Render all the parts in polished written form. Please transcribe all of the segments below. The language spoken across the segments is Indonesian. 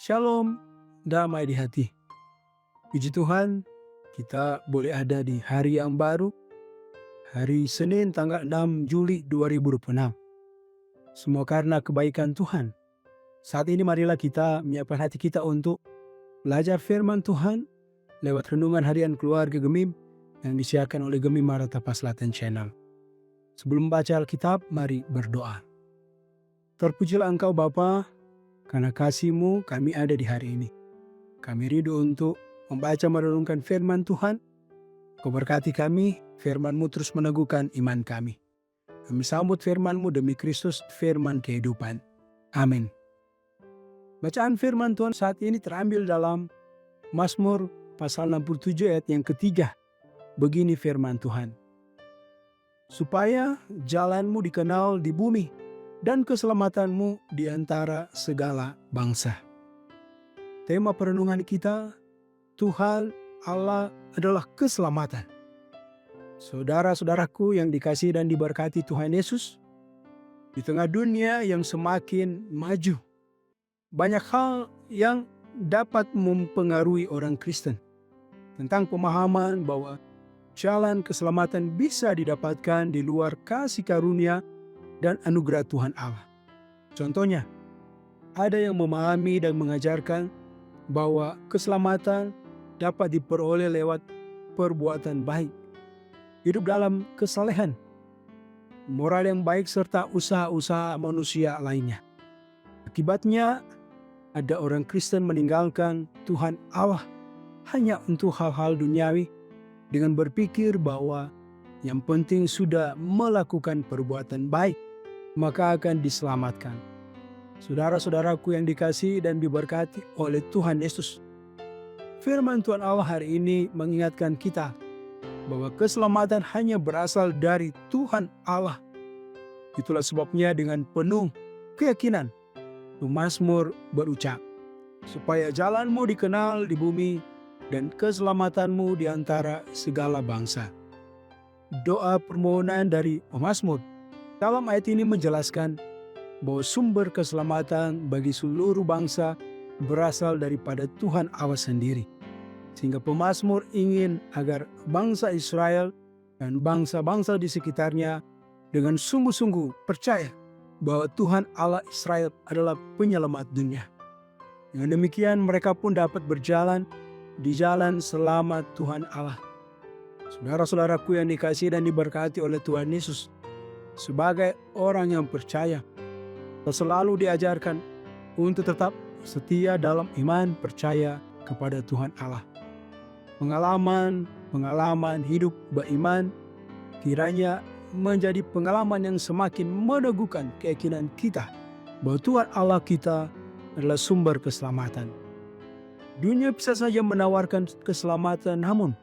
Shalom, damai di hati. Puji Tuhan, kita boleh ada di hari yang baru, hari Senin tanggal 6 Juli 2026. Semua karena kebaikan Tuhan. Saat ini marilah kita menyiapkan hati kita untuk belajar firman Tuhan lewat renungan harian keluarga Gemim yang disiarkan oleh Gemim Maranatha Selatan Channel. Sebelum membaca Alkitab, mari berdoa. Terpujilah Engkau Bapa, karena kasih-Mu kami ada di hari ini. Kami rindu untuk membaca merenungkan firman Tuhan. Kau berkati kami, firman-Mu terus meneguhkan iman kami. Kami sambut firman-Mu demi Kristus, firman kehidupan. Amin. Bacaan firman Tuhan saat ini terambil dalam Mazmur pasal 67 ayat yang ketiga. Begini firman Tuhan. Supaya jalan-Mu dikenal di bumi dan keselamatan-Mu di antara segala bangsa. Tema perenungan kita, Tuhan Allah adalah keselamatan. Saudara-saudaraku yang dikasihi dan diberkati Tuhan Yesus, di tengah dunia yang semakin maju, banyak hal yang dapat mempengaruhi orang Kristen tentang pemahaman bahwa jalan keselamatan bisa didapatkan di luar kasih karunia dan anugerah Tuhan Allah. Contohnya, ada yang memahami dan mengajarkan bahwa keselamatan dapat diperoleh lewat perbuatan baik, hidup dalam kesalehan, moral yang baik serta usaha-usaha manusia lainnya. Akibatnya, ada orang Kristen meninggalkan Tuhan Allah hanya untuk hal-hal duniawi dengan berpikir bahwa yang penting sudah melakukan perbuatan baik, maka akan diselamatkan. Saudara-saudaraku yang dikasihi dan diberkati oleh Tuhan Yesus, firman Tuhan Allah hari ini mengingatkan kita bahwa keselamatan hanya berasal dari Tuhan Allah. Itulah sebabnya dengan penuh keyakinan pemazmur berucap, supaya jalan-Mu dikenal di bumi dan keselamatan-Mu di antara segala bangsa. Doa permohonan dari pemazmur dalam ayat ini menjelaskan bahwa sumber keselamatan bagi seluruh bangsa berasal daripada Tuhan Allah sendiri. Sehingga pemazmur ingin agar bangsa Israel dan bangsa-bangsa di sekitarnya dengan sungguh-sungguh percaya bahwa Tuhan Allah Israel adalah penyelamat dunia. Dengan demikian mereka pun dapat berjalan di jalan selamat Tuhan Allah. Saudara-saudaraku yang dikasihi dan diberkati oleh Tuhan Yesus, sebagai orang yang percaya, kita selalu diajarkan untuk tetap setia dalam iman percaya kepada Tuhan Allah. Pengalaman hidup beriman kiranya menjadi pengalaman yang semakin meneguhkan keyakinan kita bahwa Tuhan Allah kita adalah sumber keselamatan. Dunia bisa saja menawarkan keselamatan, namun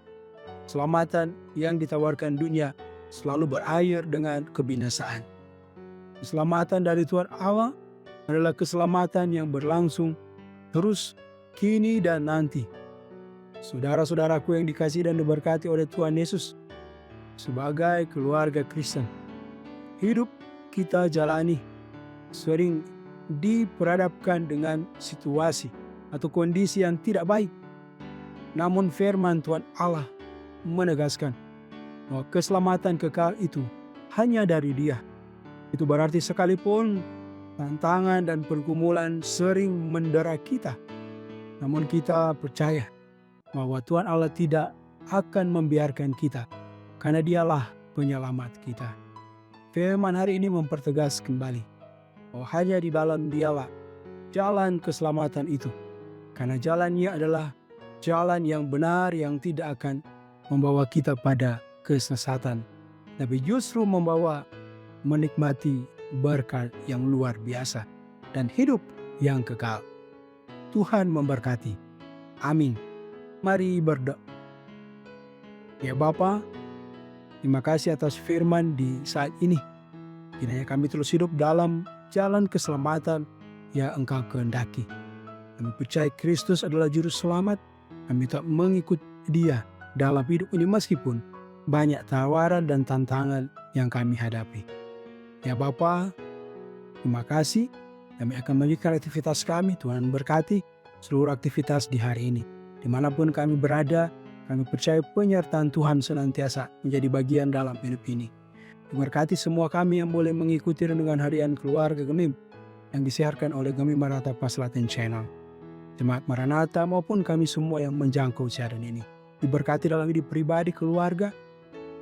keselamatan yang ditawarkan dunia selalu berakhir dengan kebinasaan. Keselamatan dari Tuhan Allah adalah keselamatan yang berlangsung terus kini dan nanti. Saudara-saudaraku yang dikasihi dan diberkati oleh Tuhan Yesus, sebagai keluarga Kristen, hidup kita jalani sering diperhadapkan dengan situasi atau kondisi yang tidak baik. Namun firman Tuhan Allah menegaskan bahwa keselamatan kekal itu hanya dari Dia. Itu berarti sekalipun tantangan dan pergumulan sering mendera kita, namun kita percaya bahwa Tuhan Allah tidak akan membiarkan kita, karena Dialah penyelamat kita. Firman hari ini mempertegas kembali bahwa hanya di dalam Dialah jalan keselamatan itu, karena jalannya adalah jalan yang benar yang tidak akan membawa kita pada kesesatan, tapi justru membawa menikmati berkat yang luar biasa dan hidup yang kekal. Tuhan memberkati. Amin. Mari berdoa. Ya Bapa, terima kasih atas firman di saat ini. Kiranya kami terus hidup dalam jalan keselamatan yang Engkau kehendaki. Kami percaya Kristus adalah juru selamat. Kami tak mengikut Dia dalam hidup ini meskipun banyak tawaran dan tantangan yang kami hadapi. Ya Bapa, terima kasih. Kami akan melanjutkan aktivitas kami. Tuhan berkati. seluruh aktivitas di hari ini. Dimanapun kami berada, kami percaya penyertaan Tuhan senantiasa menjadi bagian dalam hidup ini. Diberkati semua kami yang boleh mengikuti renungan harian keluarga Gemim yang disiarkan oleh Gemim Maranatha Paslaten Channel. Jemaat Maranatha maupun kami semua yang menjangkau siaran ini. Diberkati dalam hidup pribadi keluarga.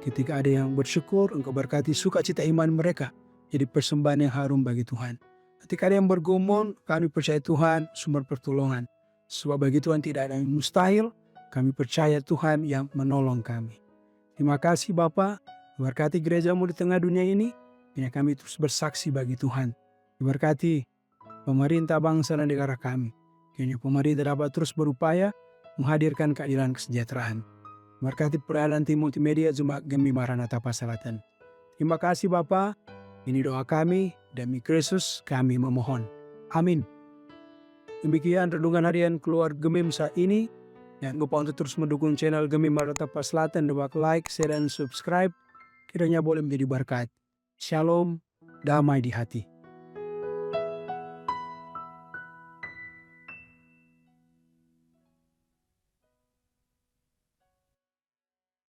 Ketika ada yang bersyukur, Engkau berkati sukacita iman mereka jadi persembahan yang harum bagi Tuhan. Ketika ada yang bergumul, kami percaya Tuhan sumber pertolongan. Sebab bagi Tuhan tidak ada yang mustahil, kami percaya Tuhan yang menolong kami. Terima kasih Bapa, berkati gerejamu di tengah dunia ini, biar kami terus bersaksi bagi Tuhan. Diberkati pemerintah bangsa dan negara kami. Kiranya pemerintah dapat terus berupaya menghadirkan keadilan kesejahteraan. Berkati pelayanan tim multimedia Jemaat Gemim Maranatha Paslaten. Terima kasih Bapa. Ini doa kami, demi Kristus kami memohon. Amin. Demikian renungan harian keluarga Gemim saat ini. Jangan lupa untuk terus mendukung channel Gemim Maranatha Paslaten. Lewat like, share, dan subscribe. Kiranya boleh menjadi berkat. Shalom, damai di hati.